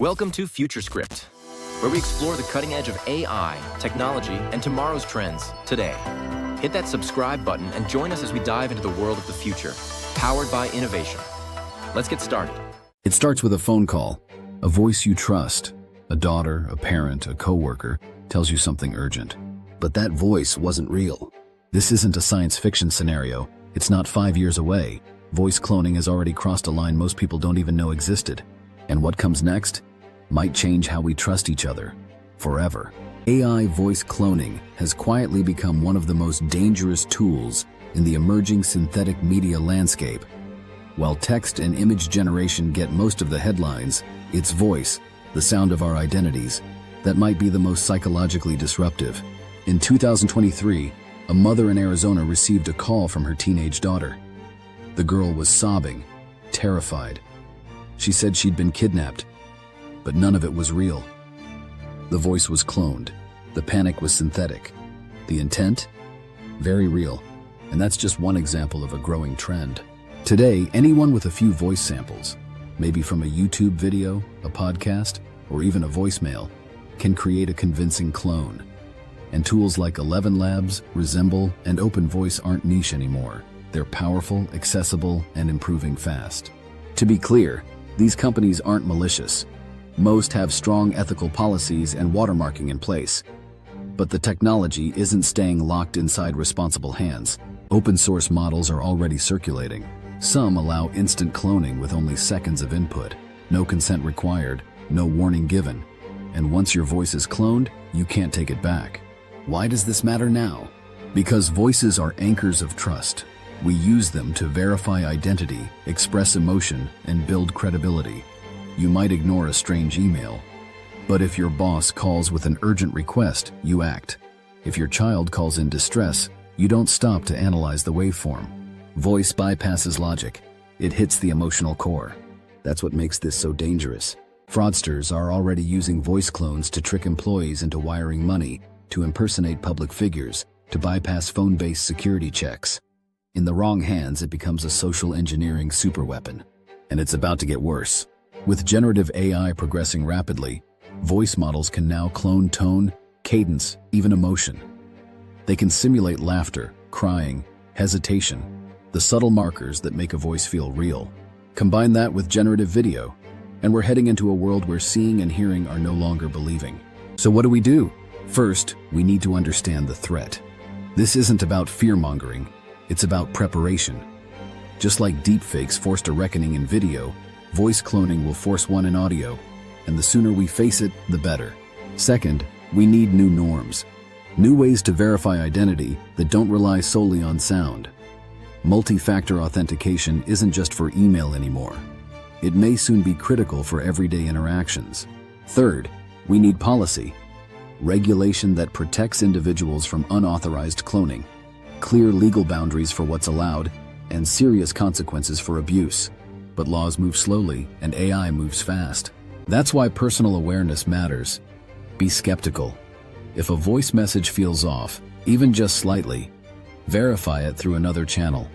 Welcome to FutureScript, where we explore the cutting edge of AI, technology, and tomorrow's trends today. Hit that subscribe button and join us as we dive into the world of the future, powered by innovation. Let's get started. It starts with a phone call, a voice you trust. A daughter, a parent, a coworker tells you something urgent. But that voice wasn't real. This isn't a science fiction scenario. It's not 5 years away. Voice cloning has already crossed a line most people don't even know existed. And what comes next might change how we trust each other forever. AI voice cloning has quietly become one of the most dangerous tools in the emerging synthetic media landscape. While text and image generation get most of the headlines, it's voice, the sound of our identities, that might be the most psychologically disruptive. In 2023, a mother in Arizona received a call from her teenage daughter. The girl was sobbing, terrified. She said she'd been kidnapped, but none of it was real. The voice was cloned. The panic was synthetic. The intent? Very real. And that's just one example of a growing trend. Today, anyone with a few voice samples, maybe from a YouTube video, a podcast, or even a voicemail, can create a convincing clone. And tools like 11 Labs, Resemble, and Open Voice aren't niche anymore. They're powerful, accessible, and improving fast. To be clear, these companies aren't malicious. Most have strong ethical policies and watermarking in place. But the technology isn't staying locked inside responsible hands. Open source models are already circulating. Some allow instant cloning with only seconds of input, no consent required, no warning given. And once your voice is cloned, you can't take it back. Why does this matter now? Because voices are anchors of trust. We use them to verify identity, express emotion, and build credibility. You might ignore a strange email, but if your boss calls with an urgent request, you act. If your child calls in distress, you don't stop to analyze the waveform. Voice bypasses logic. It hits the emotional core. That's what makes this so dangerous. Fraudsters are already using voice clones to trick employees into wiring money, to impersonate public figures, to bypass phone-based security checks. In the wrong hands, it becomes a social engineering superweapon. And it's about to get worse. With generative AI progressing rapidly, voice models can now clone tone, cadence, even emotion. They can simulate laughter, crying, hesitation, the subtle markers that make a voice feel real. Combine that with generative video, and we're heading into a world where seeing and hearing are no longer believing. So what do? First, we need to understand the threat. This isn't about fear-mongering, it's about preparation. Just like deepfakes forced a reckoning in video, voice cloning will force one in audio, and the sooner we face it, the better. Second, we need new norms. New ways to verify identity that don't rely solely on sound. Multi-factor authentication isn't just for email anymore. It may soon be critical for everyday interactions. Third, we need policy. Regulation that protects individuals from unauthorized cloning. Clear legal boundaries for what's allowed, and serious consequences for abuse. But laws move slowly, and AI moves fast. That's why personal awareness matters. Be skeptical. If a voice message feels off, even just slightly, verify it through another channel.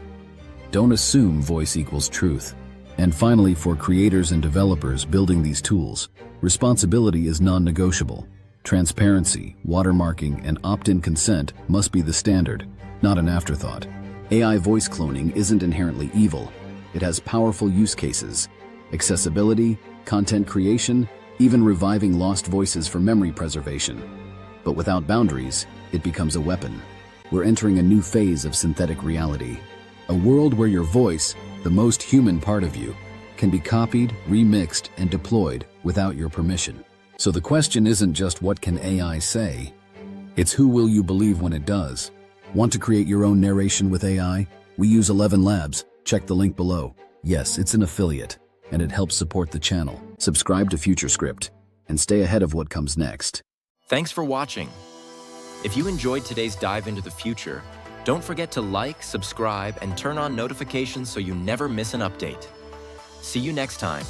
Don't assume voice equals truth. And finally, for creators and developers building these tools, responsibility is non-negotiable. Transparency, watermarking, and opt-in consent must be the standard, not an afterthought. AI voice cloning isn't inherently evil. It has powerful use cases: accessibility, content creation, even reviving lost voices for memory preservation. But without boundaries, it becomes a weapon. We're entering a new phase of synthetic reality. A world where your voice, the most human part of you, can be copied, remixed, and deployed without your permission. So the question isn't just what can AI say? It's who will you believe when it does? Want to create your own narration with AI? We use 11 Labs. Check the link below. Yes, it's an affiliate, and it helps support the channel. Subscribe to FutureScript and stay ahead of what comes next. Thanks for watching. If you enjoyed today's dive into the future, don't forget to like, subscribe, and turn on notifications so you never miss an update. See you next time,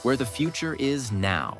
where the future is now.